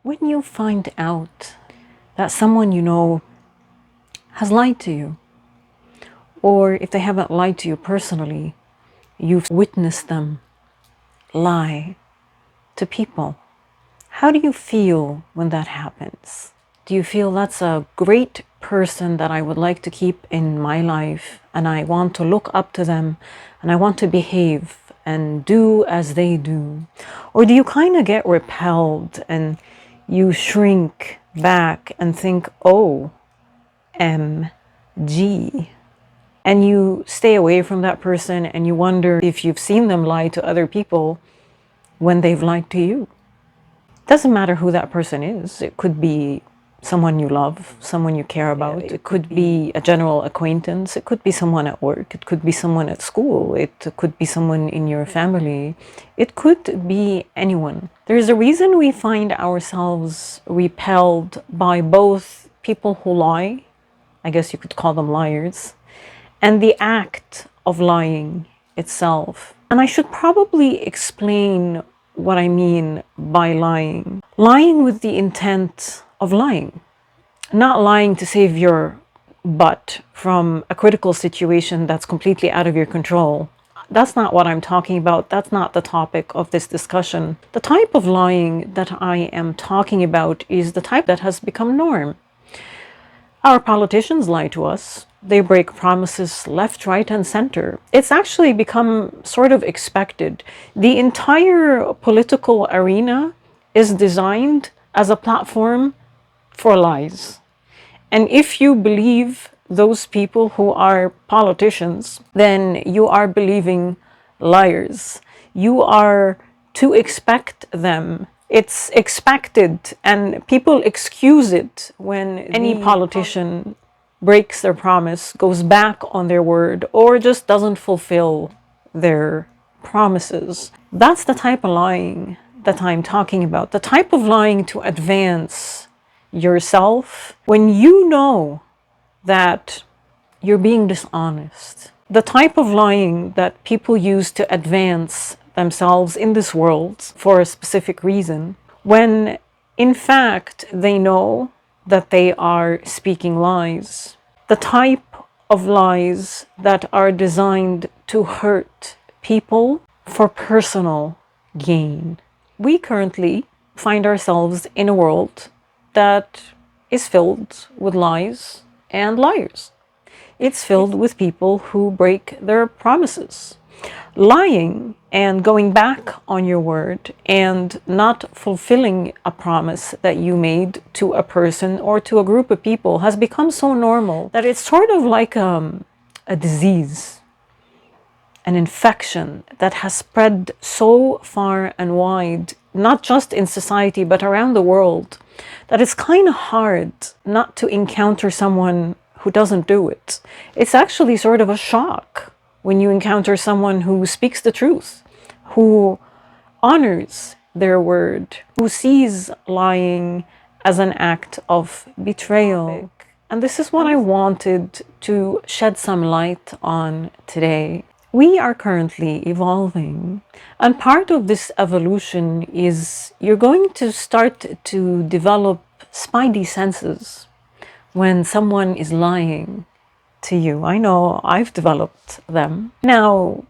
When you find out that someone you know has lied to you, or if they haven't lied to you personally, you've witnessed them lie to people, how do you feel when that happens? Do you feel that's a great person that I would like to keep in my life, and I want to look up to them, and I want to behave and do as they do? Or do you kind of get repelled and you shrink back and think, OMG, and you stay away from that person and you wonder if you've seen them lie to other people when they've lied to you? Doesn't matter who that person is. It could be someone you love, someone you care about. It could be a general acquaintance. It could be someone at work. It could be someone at school. It could be someone in your family. It could be anyone. There's a reason we find ourselves repelled by both people who lie, I guess you could call them liars, and the act of lying itself. And I should probably explain what I mean by lying. Lying with the intent of lying. Not lying to save your butt from a critical situation that's completely out of your control. That's not what I'm talking about. That's not the topic of this discussion. The type of lying that I am talking about is the type that has become norm. Our politicians lie to us. They break promises left, right, and center. It's actually become sort of expected. The entire political arena is designed as a platform for lies. And if you believe those people who are politicians, then you are believing liars. You are to expect them. It's expected, and people excuse it when any politician breaks their promise, goes back on their word, or just doesn't fulfill their promises. That's the type of lying that I'm talking about. The type of lying to advance yourself when you know that you're being dishonest. The type of lying that people use to advance themselves in this world for a specific reason, when in fact they know that they are speaking lies. The type of lies that are designed to hurt people for personal gain. We currently find ourselves in a world that is filled with lies and liars. It's filled with people who break their promises. Lying and going back on your word and not fulfilling a promise that you made to a person or to a group of people has become so normal that it's sort of like a disease, an infection that has spread so far and wide, not just in society but around the world, that it's kind of hard not to encounter someone who doesn't do it. It's actually sort of a shock when you encounter someone who speaks the truth, who honors their word, who sees lying as an act of betrayal. And this is what I wanted to shed some light on today. We are currently evolving, and part of this evolution is you're going to start to develop spidey senses when someone is lying to you. I know I've developed them. Now,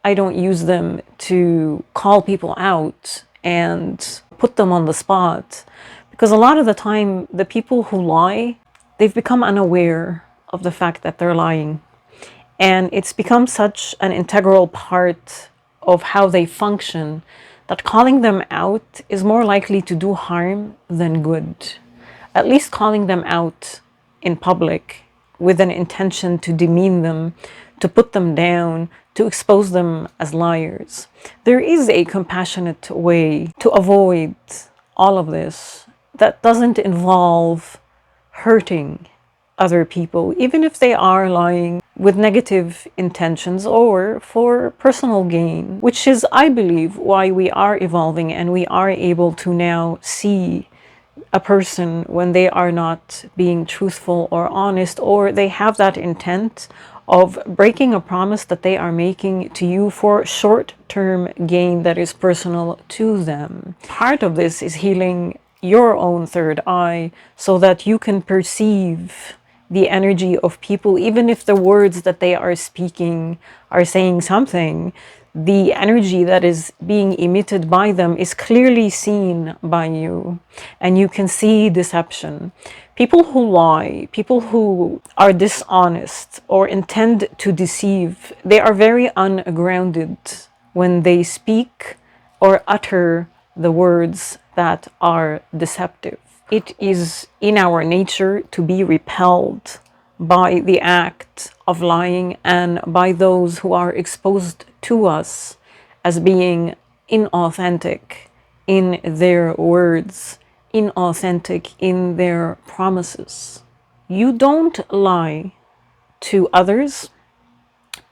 I don't use them to call people out and put them on the spot, because a lot of the time, the people who lie, they've become unaware of the fact that they're lying. And it's become such an integral part of how they function that calling them out is more likely to do harm than good. At least calling them out in public with an intention to demean them, to put them down, to expose them as liars. There is a compassionate way to avoid all of this that doesn't involve hurting other people, even if they are lying with negative intentions or for personal gain, which is, I believe, why we are evolving and we are able to now see a person when they are not being truthful or honest, or they have that intent of breaking a promise that they are making to you for short-term gain that is personal to them. Part of this is healing your own third eye so that you can perceive the energy of people, even if the words that they are speaking are saying something. The energy that is being emitted by them is clearly seen by you, and you can see deception. People who lie, people who are dishonest or intend to deceive, they are very ungrounded when they speak or utter the words that are deceptive. It is in our nature to be repelled by the act of lying and by those who are exposed to us as being inauthentic in their words, inauthentic in their promises. You don't lie to others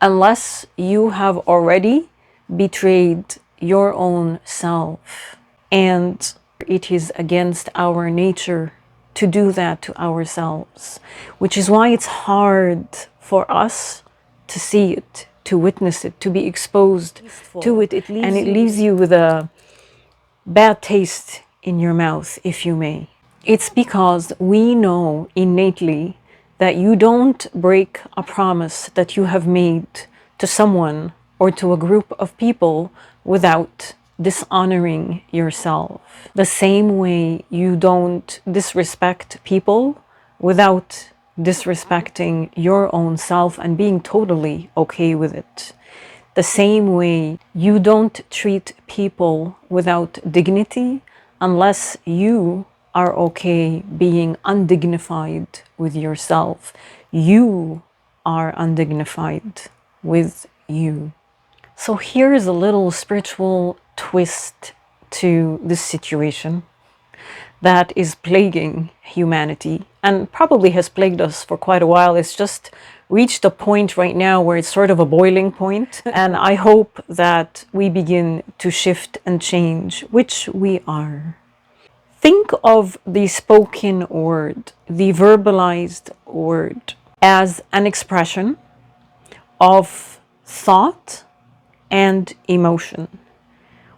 unless you have already betrayed your own self. And it is against our nature to do that to ourselves, which is why it's hard for us to see it, to witness it, to be exposed to it. And it leaves you with a bad taste in your mouth, if you may. It's because we know innately that you don't break a promise that you have made to someone or to a group of people without dishonoring yourself. The same way you don't disrespect people without disrespecting your own self and being totally okay with it. The same way you don't treat people without dignity unless you are okay being undignified with yourself. You are undignified with you. So here's a little spiritual twist to this situation that is plaguing humanity and probably has plagued us for quite a while. It's just reached a point right now where it's sort of a boiling point, and I hope that we begin to shift and change, which we are. Think of the spoken word, the verbalized word, as an expression of thought and emotion.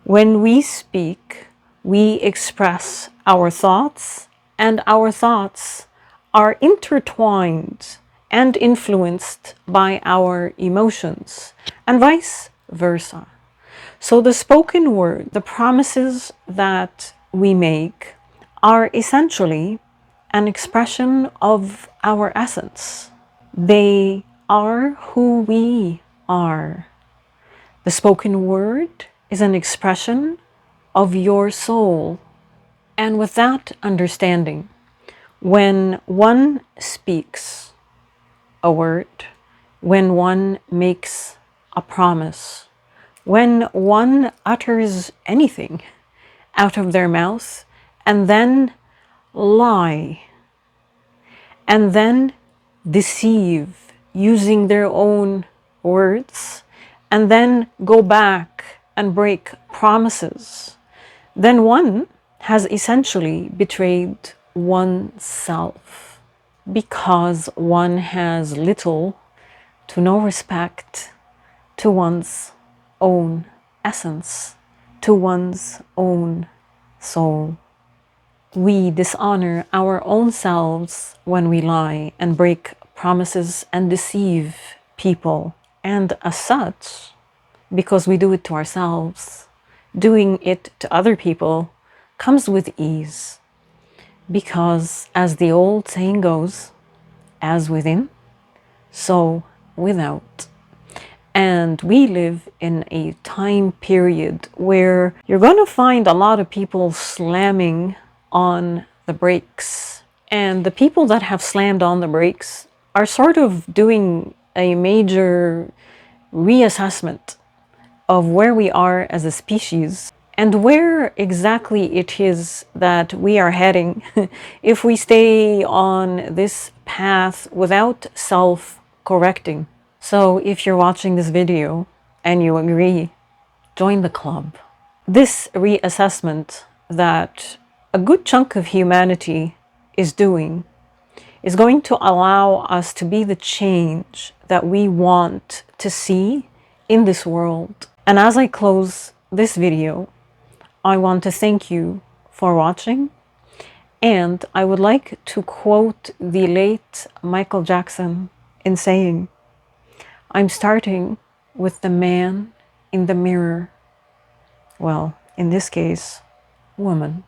When we speak, we express our thoughts, and our thoughts are intertwined and influenced by our emotions, and vice versa. So the spoken word, the promises that we make, are essentially an expression of our essence. They are who we are. The spoken word is an expression of your soul. And with that understanding, when one speaks a word, when one makes a promise, when one utters anything out of their mouth and then lie and then deceive using their own words and then go back and break promises, then one has essentially betrayed oneself, because one has little to no respect to one's own essence, to one's own soul. We dishonor our own selves when we lie and break promises and deceive people. And as such, because we do it to ourselves, doing it to other people comes with ease. Because as the old saying goes, as within, so without. And we live in a time period where you're going to find a lot of people slamming on the brakes. And the people that have slammed on the brakes are sort of doing a major reassessment of where we are as a species and where exactly it is that we are heading if we stay on this path without self-correcting. So if you're watching this video and you agree, join the club. This reassessment that a good chunk of humanity is doing is going to allow us to be the change that we want to see in this world. And as I close this video, I want to thank you for watching. And I would like to quote the late Michael Jackson in saying, "I'm starting with the man in the mirror." Well, in this case, woman.